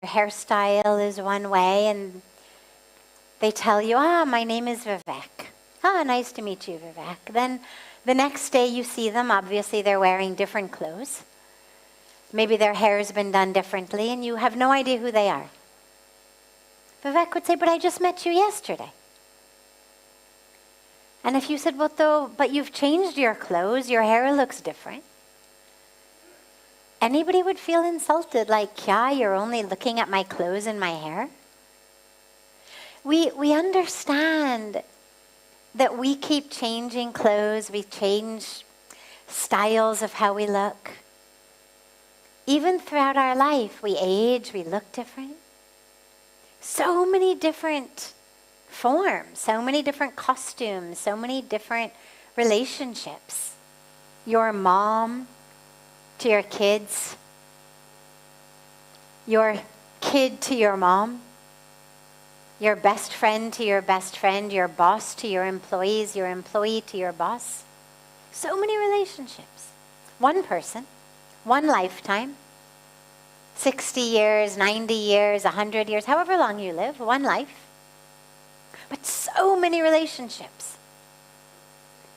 Your hairstyle is one way, and they tell you, my name is Vivek. Nice to meet you, Vivek. Then the next day you see them, obviously they're wearing different clothes. Maybe their hair's been done differently, and you have no idea who they are. Vivek would say, but I just met you yesterday. And if you said, but you've changed your clothes, your hair looks different. Anybody would feel insulted, like, you're only looking at my clothes and my hair? We understand that we keep changing clothes, we change styles of how we look. Even throughout our life, we age, we look different. So many different forms, so many different costumes, so many different relationships. Your mom to your kids, your kid to your mom, your best friend to your best friend, your boss to your employees, your employee to your boss. So many relationships. One person, one lifetime, 60 years, 90 years, 100 years, however long you live, one life. But so many relationships.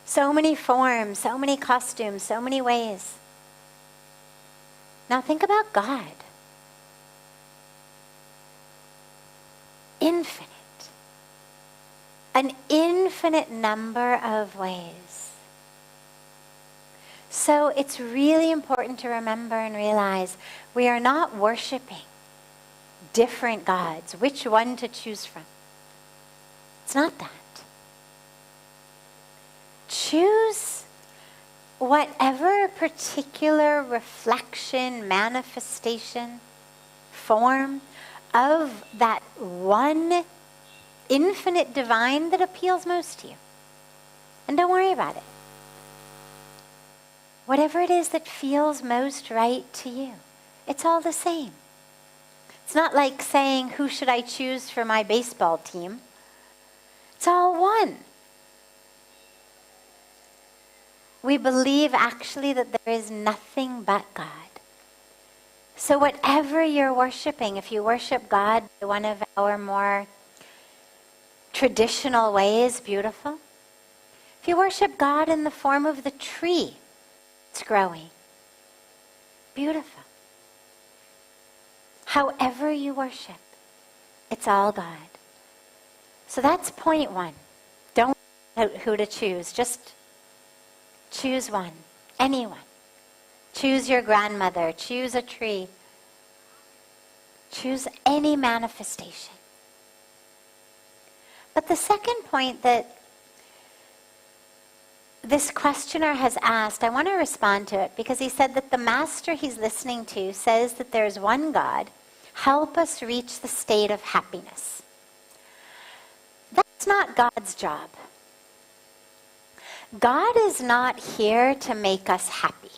So many forms, so many costumes, so many ways. Now think about God. Infinite. An infinite number of ways. So it's really important to remember and realize we are not worshiping different gods, which one to choose from. It's not that. Choose whatever particular reflection, manifestation, form of that one infinite divine that appeals most to you. And don't worry about it. Whatever it is that feels most right to you, it's all the same. It's not like saying, who should I choose for my baseball team? It's all one. We believe actually that there is nothing but God. So whatever you're worshiping, if you worship God in one of our more traditional ways, beautiful. If you worship God in the form of the tree, it's growing. Beautiful. However you worship, it's all God. So that's point one. Don't know who to choose. Just choose one. Anyone. Choose your grandmother. Choose a tree. Choose any manifestation. But the second point that this questioner has asked, I want to respond to it because he said that the master he's listening to says that there's one God. Help us reach the state of happiness. That's not God's job. God is not here to make us happy.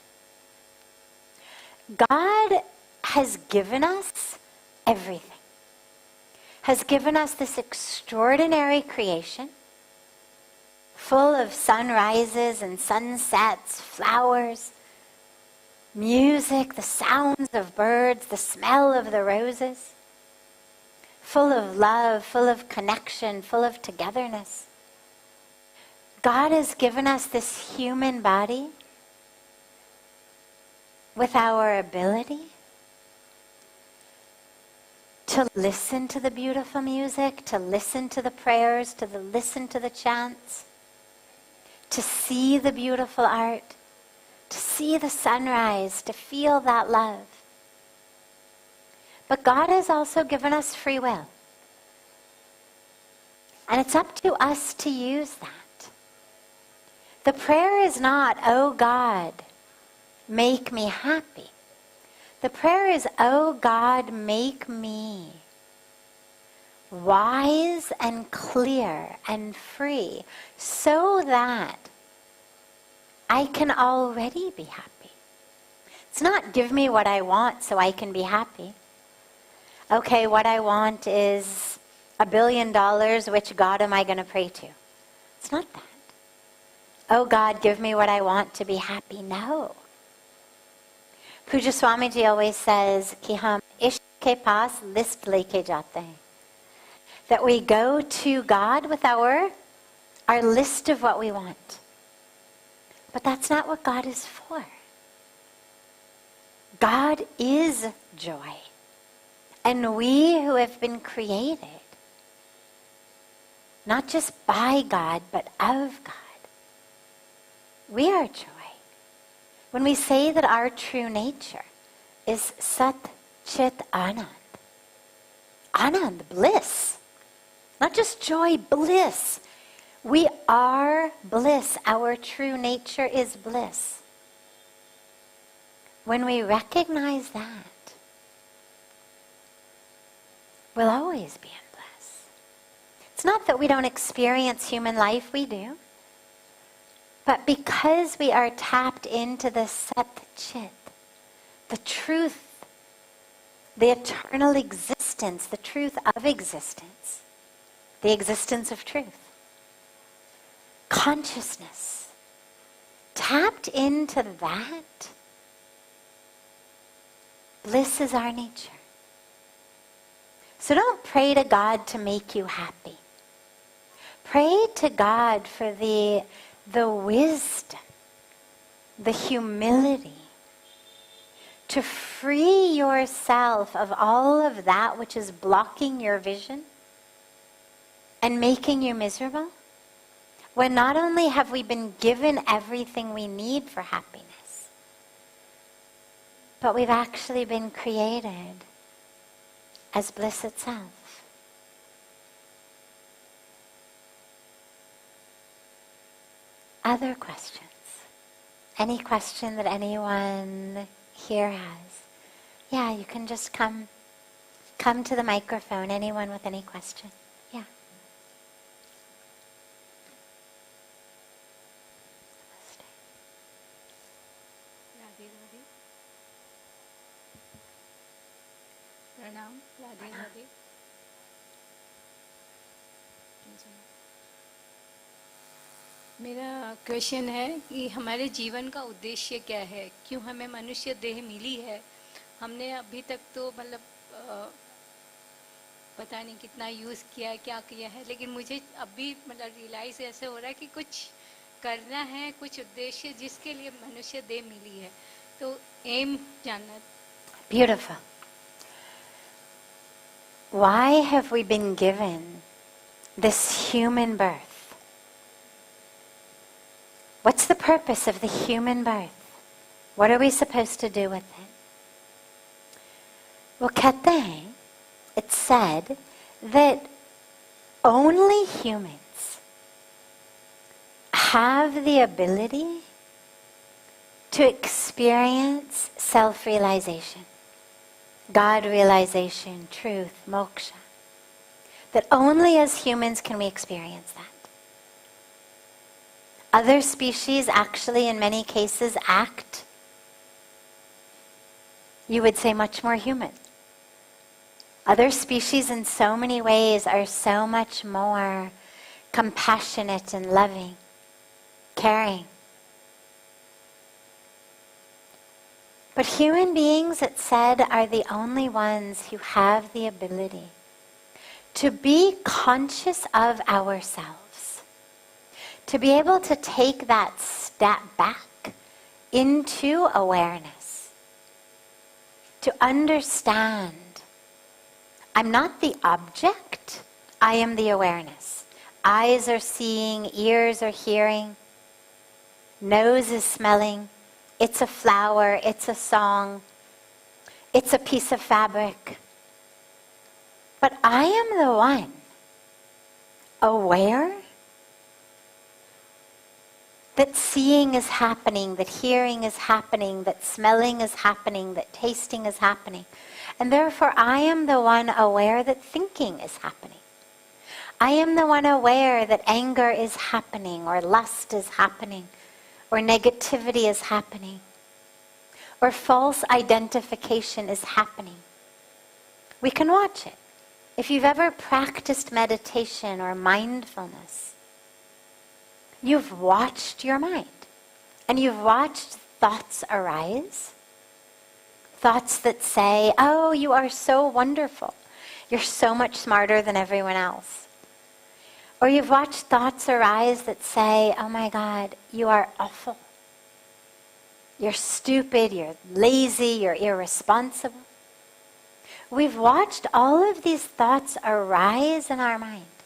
God has given us everything. Has given us this extraordinary creation full of sunrises and sunsets, flowers, music, the sounds of birds, the smell of the roses, full of love, full of connection, full of togetherness. God has given us this human body with our ability to listen to the beautiful music, to listen to the prayers, to listen to the chants, to see the beautiful art, to see the sunrise, to feel that love. But God has also given us free will. And it's up to us to use that. The prayer is not, oh God, make me happy. The prayer is, oh God, make me wise and clear and free so that I can already be happy. It's not give me what I want so I can be happy. Okay, what I want is $1 billion, which God am I going to pray to? It's not that. Oh God, give me what I want to be happy. No. Pujya Swamiji always says, Ki hum ishq के पास list लेके जाते हैं. That we go to God with our list of what we want. But that's not what God is for. God is joy. And we who have been created, not just by God, but of God, we are joy. When we say that our true nature is Sat Chit Anand, Anand, bliss, not just joy, bliss. We are bliss. Our true nature is bliss. When we recognize that, we'll always be in bliss. It's not that we don't experience human life, we do. But because we are tapped into the Sat Chit, the truth, the eternal existence, the truth of existence, the existence of truth, consciousness, tapped into that, bliss is our nature. So don't pray to God to make you happy. Pray to God for the wisdom, the humility, to free yourself of all of that which is blocking your vision and making you miserable, when not only have we been given everything we need for happiness, but we've actually been created as bliss itself. Other questions? Any question that anyone here has? Yeah, you can just come to the microphone. Anyone with any question? Yeah. प्रणाम. राधे राधे. मेरा question है कि हमारे जीवन का उद्देश्य क्या है, क्यों हमें मनुष्य देह मिली है. हमने अभी तक तो मतलब पता नहीं कितना यूज़ किया है, क्या किया है, लेकिन मुझे अभी मतलब रियलाइज ऐसे हो रहा है कि कुछ करना है, कुछ उद्देश्य जिसके लिए मनुष्य देह मिली है, तो एम जानना. Beautiful. Why have we been given this human birth? What's the purpose of the human birth? What are we supposed to do with it? Well, कहते हैं, it's said that only humans have the ability to experience self-realization, God realization, truth, moksha. That only as humans can we experience that. Other species actually in many cases act, you would say, much more human. Other species in so many ways are so much more compassionate and loving, caring. But human beings, it said, are the only ones who have the ability to be conscious of ourselves, to be able to take that step back into awareness, to understand, I'm not the object, I am the awareness. Eyes are seeing, ears are hearing, nose is smelling. It's a flower, it's a song, it's a piece of fabric. But I am the one aware that seeing is happening, that hearing is happening, that smelling is happening, that tasting is happening. And therefore I am the one aware that thinking is happening. I am the one aware that anger is happening, or lust is happening, or negativity is happening, or false identification is happening. We can watch it. If you've ever practiced meditation or mindfulness, you've watched your mind, and you've watched thoughts arise, thoughts that say, oh, you are so wonderful. You're so much smarter than everyone else. Or you've watched thoughts arise that say, oh my God, you are awful. You're stupid, you're lazy, you're irresponsible. We've watched all of these thoughts arise in our mind.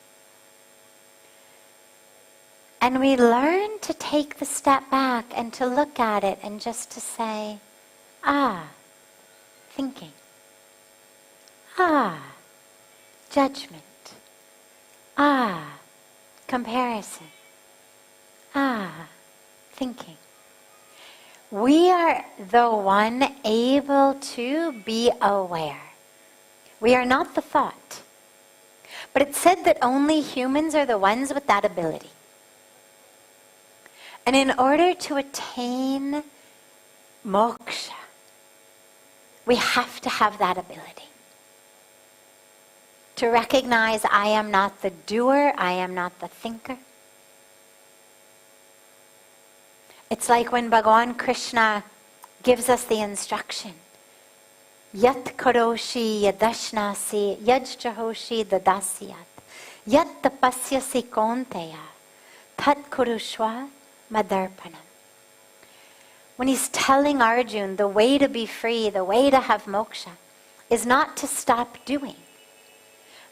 And we learn to take the step back and to look at it and just to say, thinking. Judgment. Comparison. Thinking. We are the one able to be aware. We are not the thought. But it's said that only humans are the ones with that ability. And in order to attain moksha, we have to have that ability. To recognize I am not the doer, I am not the thinker. It's like when Bhagavan Krishna gives us the instruction. Yat karoshi yadashnasi yajjahoshi dadasyat yat tapasyasi konteya tat kurushva madarpanam. When he's telling Arjuna the way to be free, the way to have moksha, is not to stop doing,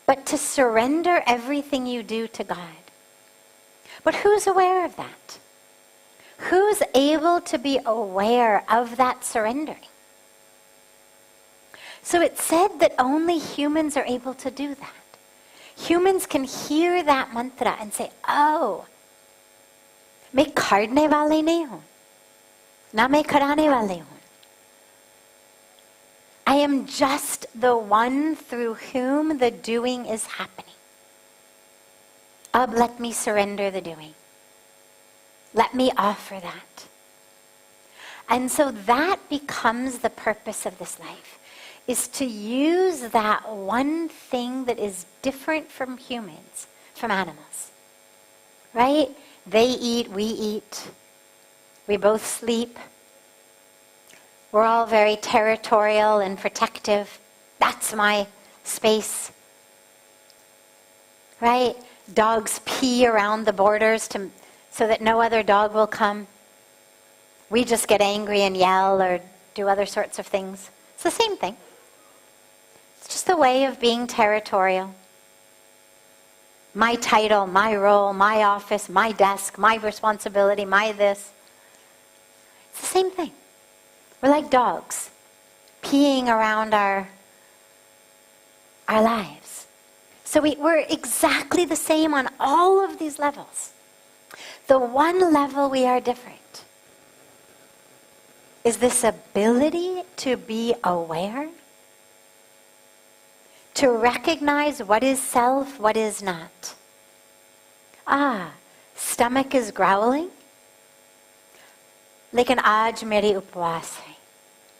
but to surrender everything you do to God. But who's aware of that? Who's able to be aware of that surrendering? So it's said that only humans are able to do that. Humans can hear that mantra and say, oh, मैं करने वाली नहीं हूँ, ना मैं कराने वाली हूँ. I am just the one through whom the doing is happening. Ab, let me surrender the doing. Let me offer that. And so that becomes the purpose of this life, is to use that one thing that is different from humans, from animals. Right? They eat, we eat. We both sleep. We're all very territorial and protective. That's my space. Right? Dogs pee around the borders so that no other dog will come. We just get angry and yell or do other sorts of things. It's the same thing. It's just a way of being territorial. My title, my role, my office, my desk, my responsibility, my this. It's the same thing. We're like dogs, peeing around our lives. So we're exactly the same on all of these levels. The one level we are different is this ability to be aware, to recognize what is self, what is not. Stomach is growling. Lekin aaj meri upwas hai.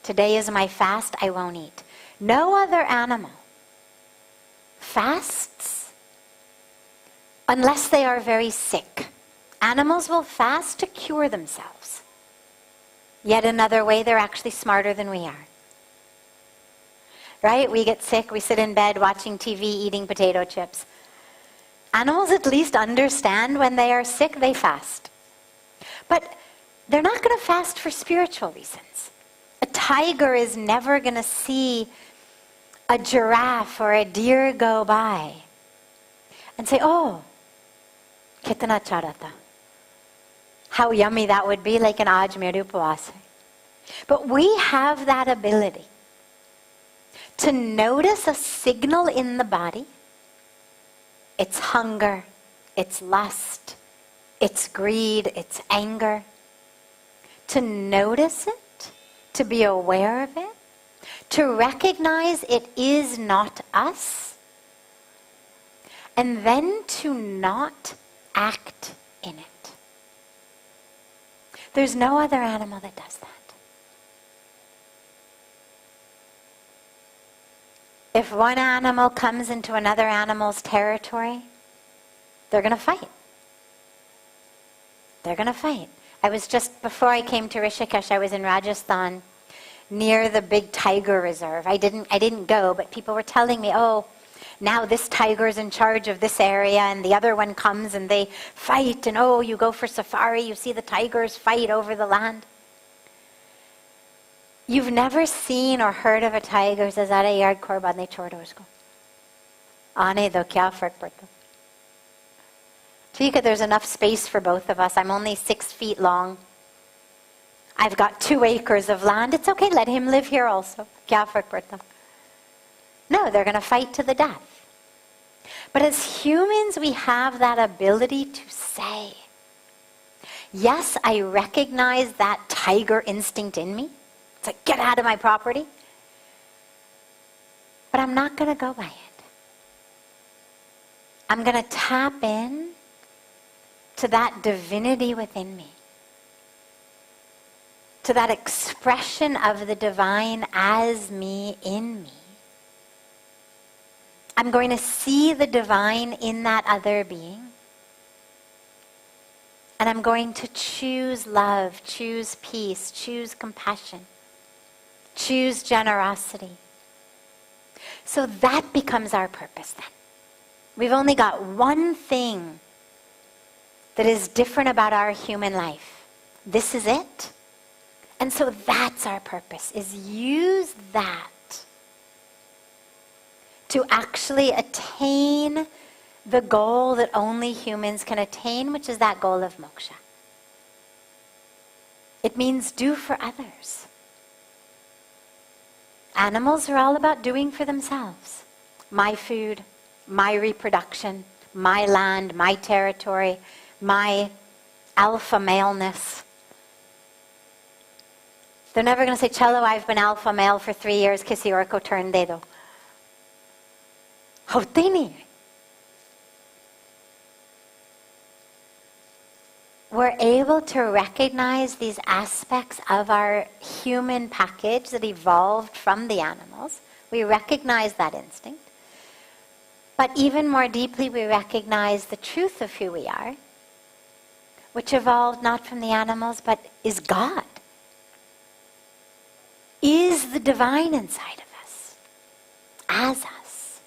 Today is my fast, I won't eat. No other animal fasts unless they are very sick. Animals will fast to cure themselves. Yet another way, they're actually smarter than we are. Right? We get sick, we sit in bed watching TV, eating potato chips. Animals at least understand when they are sick, they fast. But they're not going to fast for spiritual reasons. A tiger is never going to see a giraffe or a deer go by and say, oh, kitna charata. How yummy that would be, like an aaj mere upwas hai. But we have that ability to notice a signal in the body. It's hunger, it's lust, it's greed, it's anger. To notice it, to be aware of it, to recognize it is not us, and then to not act in it. There's no other animal that does that. If one animal comes into another animal's territory, they're going to fight. They're going to fight. I was just, before I came to Rishikesh, I was in Rajasthan, near the big tiger reserve. I didn't go, but people were telling me, oh, now this tiger's in charge of this area and the other one comes and they fight, and oh, you go for safari, you see the tigers fight over the land. You've never seen or heard of a tiger says, "Are yard kor badne chordo usko." Aane do kya fark padta. Tika, there's enough space for both of us. I'm only 6 feet long. I've got 2 acres of land. It's okay, let him live here also. Kya fark padta. No, they're going to fight to the death. But as humans, we have that ability to say, yes, I recognize that tiger instinct in me. It's like, get out of my property. But I'm not going to go by it. I'm going to tap in to that divinity within me, to that expression of the divine as me, in me. I'm going to see the divine in that other being. And I'm going to choose love, choose peace, choose compassion, choose generosity. So that becomes our purpose then. We've only got one thing that is different about our human life. This is it. And so that's our purpose, is use that to actually attain the goal that only humans can attain, which is that goal of moksha. It means do for others. Animals are all about doing for themselves. My food, my reproduction, my land, my territory, my alpha maleness. They're never going to say, "Chalo, I've been alpha male for 3 years, kisi aur ko turn de do." होते ही नहीं. We're able to recognize these aspects of our human package that evolved from the animals. We recognize that instinct. But even more deeply, we recognize the truth of who we are, which evolved not from the animals, but is God. Is the divine inside of us, as us.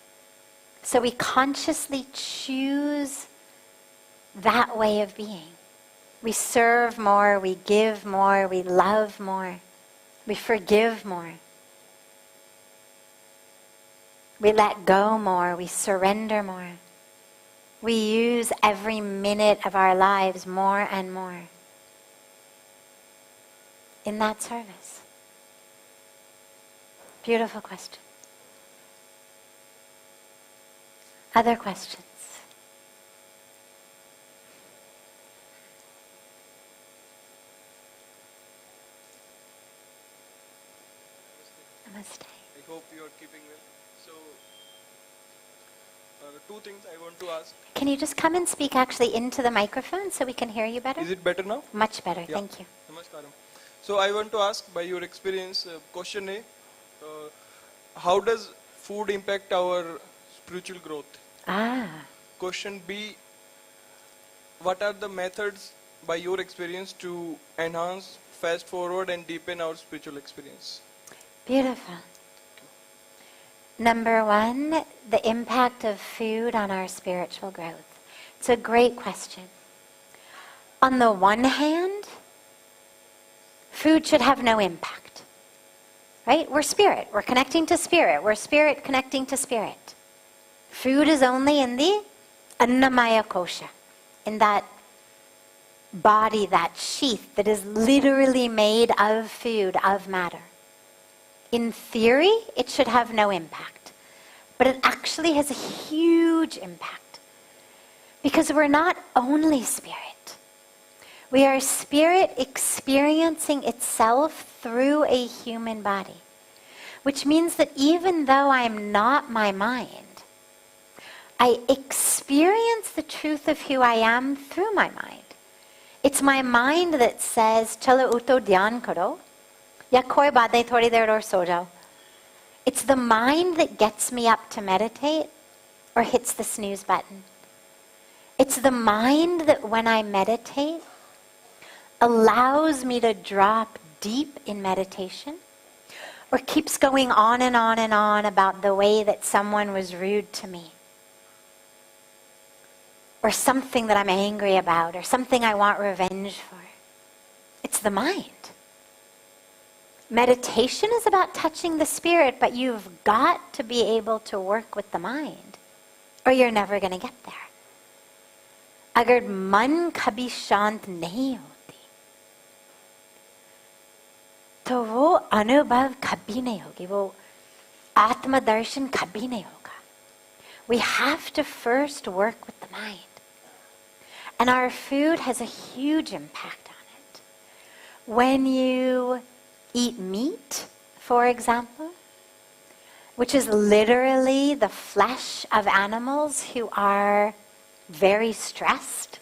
So we consciously choose that way of being. We serve more, we give more, we love more, we forgive more. We let go more, we surrender more. We use every minute of our lives more and more in that service. Beautiful question. Other questions? Namaste. I hope you are keeping well. So, 2 things I want to ask. Can you just come and speak actually into the microphone so we can hear you better? Is it better now? Much better, Yeah. thank you. Namaskaram. So I want to ask, by your experience, question A, how does food impact our spiritual growth? Question B, what are the methods by your experience to enhance, fast forward and deepen our spiritual experience? Beautiful. Number 1, the impact of food on our spiritual growth. It's a great question. On the one hand, food should have no impact. Right? We're spirit. We're connecting to spirit. We're spirit connecting to spirit. Food is only in the Annamaya kosha, in that body, that sheath that is literally made of food, of matter. In theory, it should have no impact. But it actually has a huge impact. Because we're not only spirit. We are spirit experiencing itself through a human body. Which means that even though I'm not my mind, I experience the truth of who I am through my mind. It's my mind that says, "Chalo uto dhyan karo, ya koi baat nahi, thodi der aur so jao." It's the mind that gets me up to meditate or hits the snooze button. It's the mind that when I meditate allows me to drop deep in meditation, or keeps going on and on and on about the way that someone was rude to me, or something that I'm angry about, or something I want revenge for. It's the mind. Meditation is about touching the spirit, but you've got to be able to work with the mind, or you're never going to get there. अगर मन कभी शांत नहीं होती तो वो अनुभव कभी नहीं होगी, वो आत्मदर्शन कभी नहीं होगा. We have to first work with the mind. And our food has a huge impact on it. When you eat meat, for example, which is literally the flesh of animals who are very stressed.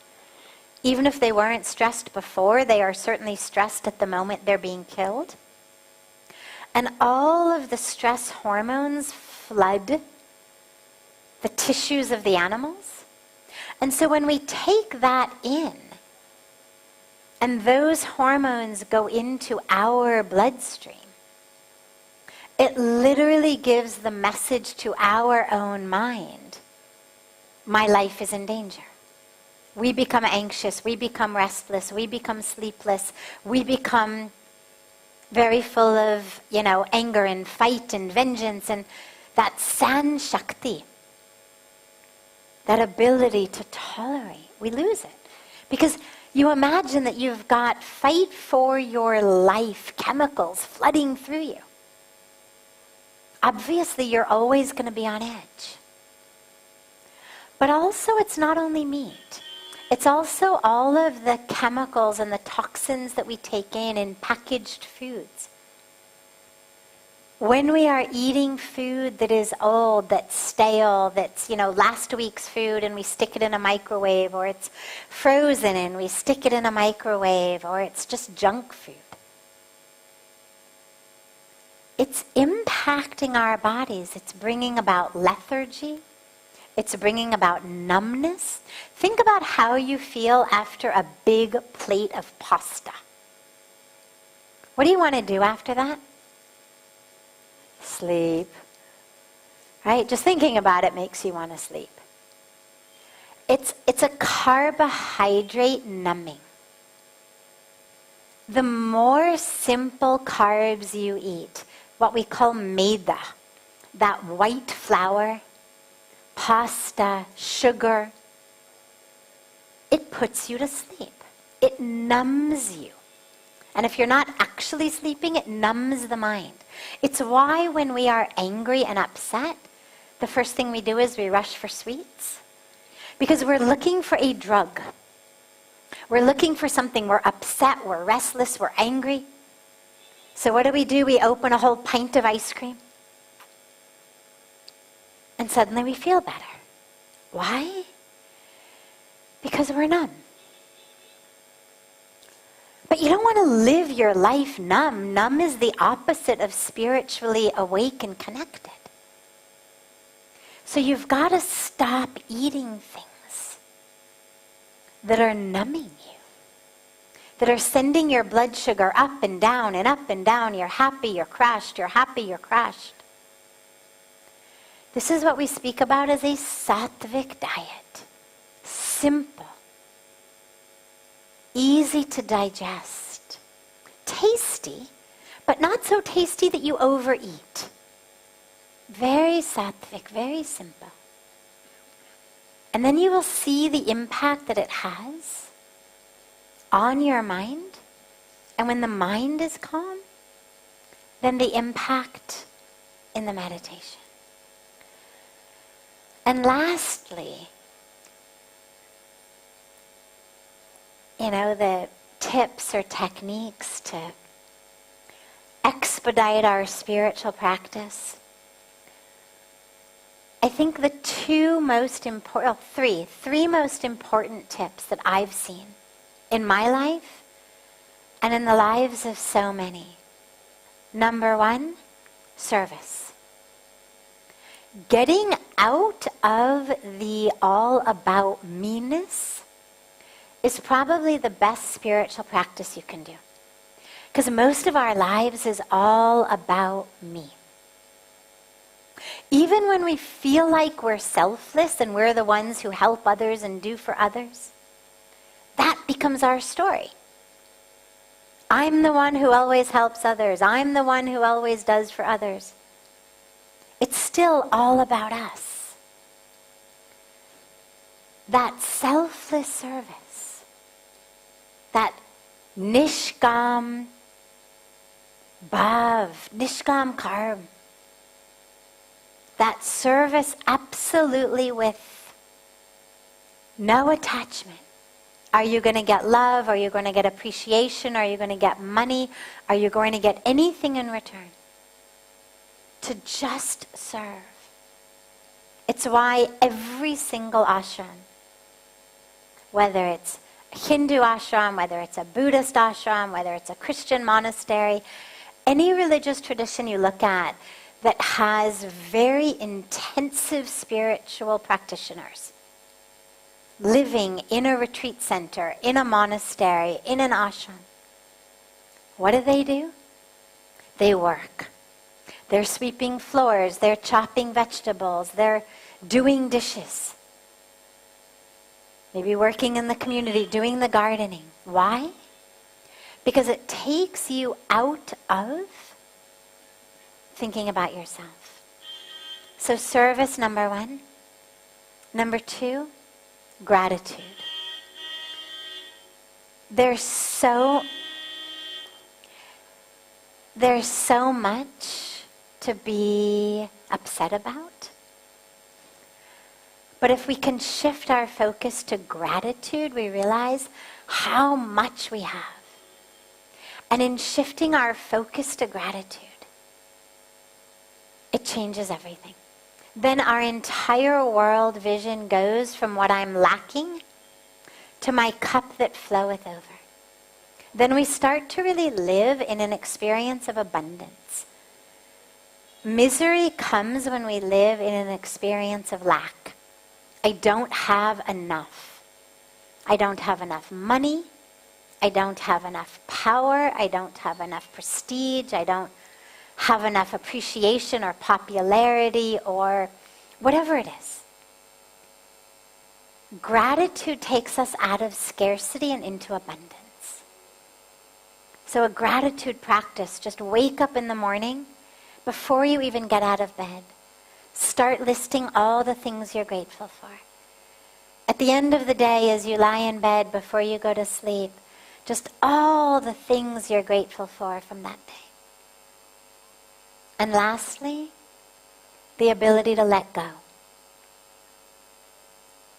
Even if they weren't stressed before, they are certainly stressed at the moment they're being killed. And all of the stress hormones flood the tissues of the animals. And so when we take that in, and those hormones go into our bloodstream, it literally gives the message to our own mind, my life is in danger. We become anxious, we become restless, we become sleepless, we become very full of, anger and fight and vengeance, and that san shakti, that ability to tolerate, we lose it. Because you imagine that you've got fight for your life chemicals flooding through you. Obviously, you're always going to be on edge. But also, it's not only meat. It's also all of the chemicals and the toxins that we take in packaged foods. When we are eating food that is old, that's stale, that's, last week's food and we stick it in a microwave, or it's frozen and we stick it in a microwave, or it's just junk food, it's impacting our bodies. It's bringing about lethargy. It's bringing about numbness. Think about how you feel after a big plate of pasta. What do you want to do after that? Sleep. Right? Just thinking about it makes you want to sleep. It's a carbohydrate numbing. The more simple carbs you eat, what we call maida, that white flour, pasta, sugar, it puts you to sleep. It numbs you. And if you're not actually sleeping, it numbs the mind. It's why when we are angry and upset, the first thing we do is we rush for sweets. Because we're looking for a drug. We're looking for something. We're upset, we're restless, we're angry. So what do? We open a whole pint of ice cream. And suddenly we feel better. Why? Because we're numb. But you don't want to live your life numb. Numb is the opposite of spiritually awake and connected. So you've got to stop eating things that are numbing you, that are sending your blood sugar up and down and up and down. You're happy, you're crashed, you're happy, you're crashed. This is what we speak about as a sattvic diet. Simple. Easy to digest. Tasty, but not so tasty that you overeat. Very sattvic, very simple. And then you will see the impact that it has on your mind. And when the mind is calm, then the impact in the meditation. And lastly, the tips or techniques to expedite our spiritual practice. I think the three most important tips that I've seen in my life and in the lives of so many. Number one, service. Getting out of the all about meanness is probably the best spiritual practice you can do. Because most of our lives is all about me. Even when we feel like we're selfless and we're the ones who help others and do for others, that becomes our story. I'm the one who always helps others. I'm the one who always does for others. It's still all about us. That selfless service, that nishkam bhav, nishkam karma, that service absolutely with no attachment. Are you going to get love? Are you going to get appreciation? Are you going to get money? Are you going to get anything in return? To just serve. It's why every single ashram, whether it's a Hindu ashram, whether it's a Buddhist ashram, whether it's a Christian monastery, any religious tradition you look at that has very intensive spiritual practitioners living in a retreat center, in a monastery, in an ashram, what do? They work. They're sweeping floors, they're chopping vegetables, they're doing dishes. Maybe working in the community, doing the gardening. Why? Because it takes you out of thinking about yourself. So service, number one. Number two, gratitude. There's so much to be upset about. But if we can shift our focus to gratitude, we realize how much we have. And in shifting our focus to gratitude, it changes everything. Then our entire world vision goes from what I'm lacking to my cup that floweth over. Then we start to really live in an experience of abundance. Misery comes when we live in an experience of lack. I don't have enough. I don't have enough money. I don't have enough power. I don't have enough prestige. I don't have enough appreciation or popularity or whatever it is. Gratitude takes us out of scarcity and into abundance. So a gratitude practice, just wake up in the morning before you even get out of bed. Start listing all the things you're grateful for. At the end of the day, as you lie in bed before you go to sleep, just all the things you're grateful for from that day. And lastly, the ability to let go.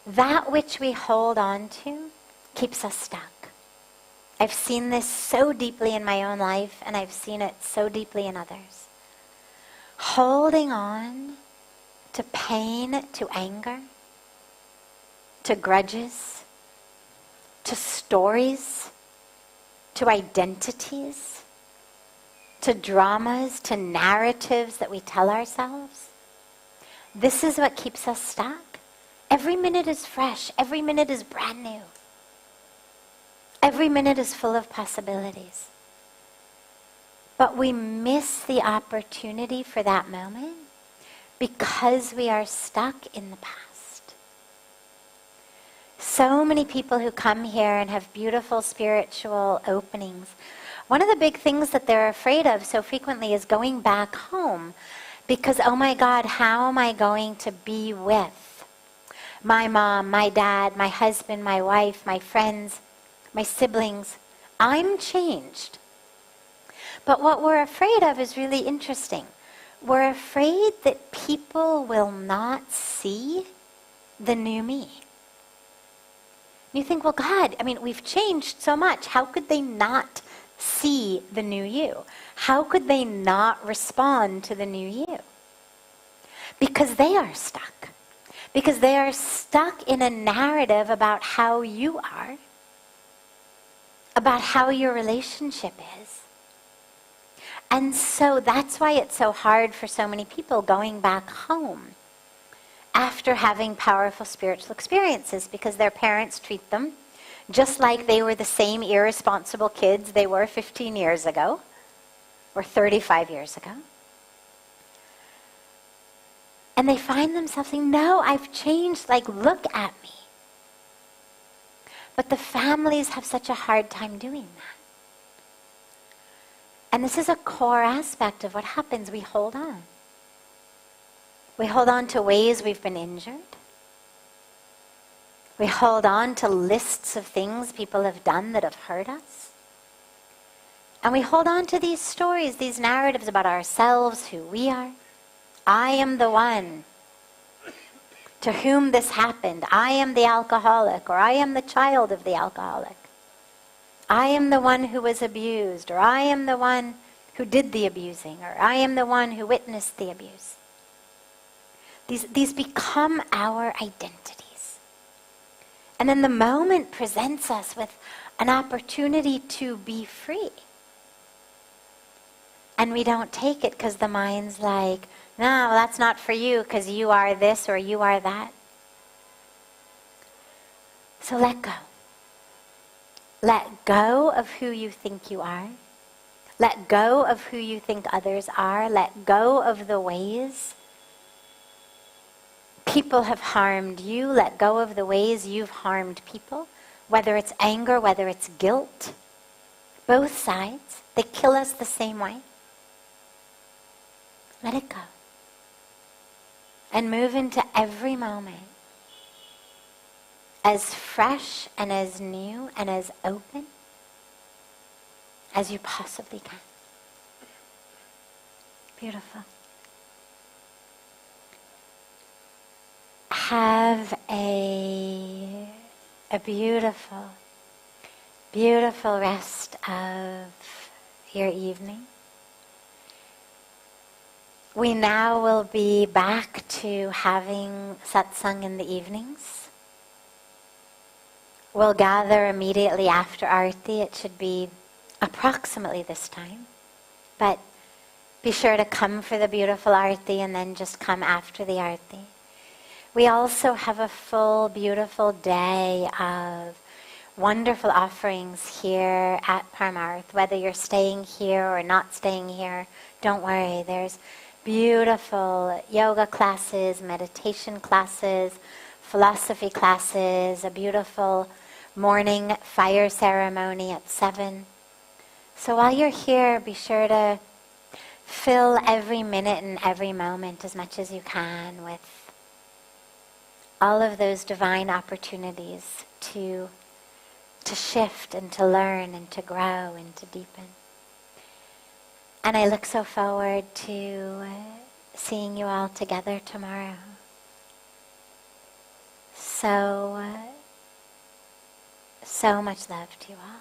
That which we hold on to keeps us stuck. I've seen this so deeply in my own life, and I've seen it so deeply in others. Holding on to pain, to anger, to grudges, to stories, to identities, to dramas, to narratives that we tell ourselves. This is what keeps us stuck. Every minute is fresh. Every minute is brand new. Every minute is full of possibilities. But we miss the opportunity for that moment because we are stuck in the past. So many people who come here and have beautiful spiritual openings, one of the big things that they're afraid of so frequently is going back home because, oh my God, how am I going to be with my mom, my dad, my husband, my wife, my friends, my siblings? I'm changed. But what we're afraid of is really interesting. We're afraid that people will not see the new me. You think, well, God, I mean, we've changed so much. How could they not see the new you? How could they not respond to the new you? Because they are stuck. Because they are stuck in a narrative about how you are, about how your relationship is. And so that's why it's so hard for so many people going back home after having powerful spiritual experiences, because their parents treat them just like they were the same irresponsible kids they were 15 years ago or 35 years ago. And they find themselves saying, no, I've changed, like, look at me. But the families have such a hard time doing that. And this is a core aspect of what happens. We hold on. We hold on to ways we've been injured. We hold on to lists of things people have done that have hurt us. And we hold on to these stories, these narratives about ourselves, who we are. I am the one to whom this happened. I am the alcoholic, or I am the child of the alcoholic. I am the one who was abused, or I am the one who did the abusing, or I am the one who witnessed the abuse. These become our identities. And then the moment presents us with an opportunity to be free. And we don't take it because the mind's like, no, that's not for you because you are this or you are that. So let go. Let go of who you think you are. Let go of who you think others are. Let go of the ways people have harmed you. Let go of the ways you've harmed people. Whether it's anger, whether it's guilt. Both sides. They kill us the same way. Let it go. And move into every moment as fresh and as new and as open as you possibly can. Beautiful. Have a beautiful, beautiful rest of your evening. We now will be back to having satsang in the evenings. We'll gather immediately after Aarti. It should be approximately this time. But be sure to come for the beautiful Aarti and then just come after the Aarti. We also have a full, beautiful day of wonderful offerings here at Parmarth. Whether you're staying here or not staying here, don't worry. There's beautiful yoga classes, meditation classes, philosophy classes, a beautiful morning fire ceremony at 7. So while you're here, be sure to fill every minute and every moment as much as you can with all of those divine opportunities to shift and to learn and to grow and to deepen. And I look so forward to seeing you all together tomorrow. So much love to you all.